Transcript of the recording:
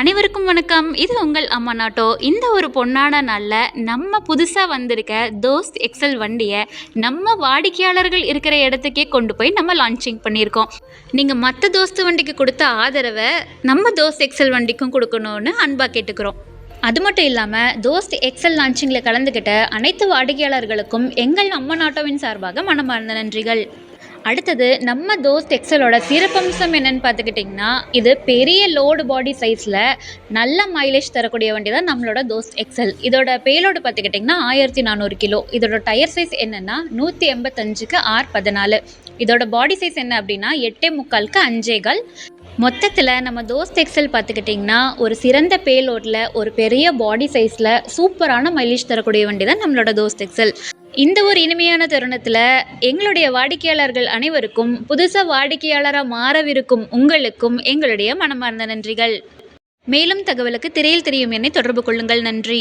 அனைவருக்கும் வணக்கம். இது உங்கள் அம்மா நாட்டோ. இந்த ஒரு பொன்னான நாளில் நம்ம புதுசாக வந்திருக்க தோஸ்த் எக்ஸல் வண்டியை நம்ம வாடிக்கையாளர்கள் இருக்கிற இடத்துக்கே கொண்டு போய் நம்ம லான்ச்சிங் பண்ணியிருக்கோம். நீங்கள் மற்ற தோஸ்து வண்டிக்கு கொடுத்த ஆதரவை நம்ம தோஸ்த் எக்ஸல் வண்டிக்கும் கொடுக்கணும்னு அன்பாக கேட்டுக்கிறோம். அது மட்டும் இல்லாமல் தோஸ்த் எக்ஸல் லான்ச்சிங்கில் கலந்துக்கிட்ட அனைத்து வாடிக்கையாளர்களுக்கும் எங்கள் அம்மா நாட்டோவின் சார்பாக மனமார்ந்த நன்றிகள். அடுத்தது நம்ம தோஸ்த் எக்ஸலோட சிறப்பம்சம் என்னன்னு பார்த்துக்கிட்டிங்கன்னா, இது பெரிய லோடு பாடி சைஸில் நல்ல மைலேஜ் தரக்கூடிய வண்டி தான் நம்மளோட தோஸ்த் எக்ஸல். இதோட பேலோடு பார்த்துக்கிட்டிங்கன்னா 1400 கிலோ. இதோட டயர் சைஸ் என்னென்னா 185க்கு R14. இதோட பாடி சைஸ் என்ன அப்படின்னா 8.75க்கு 5.25. மொத்தத்தில் நம்ம தோஸ்த் எக்ஸல் பார்த்துக்கிட்டிங்கன்னா ஒரு சிறந்த பேலோடில் ஒரு பெரிய பாடி சைஸில் சூப்பரான மைலேஜ் தரக்கூடிய வண்டி தான் நம்மளோட தோஸ்த் எக்ஸல். இந்த ஒரு இனிமையான தருணத்தில் எங்களுடைய வாடிக்கையாளர்கள் அனைவருக்கும் புதுசாக வாடிக்கையாளராக மாறவிருக்கும் உங்களுக்கும் எங்களுடைய மனமார்ந்த நன்றிகள். மேலும் தகவலுக்கு திரையில் தெரியும் என்னை தொடர்பு கொள்ளுங்கள். நன்றி.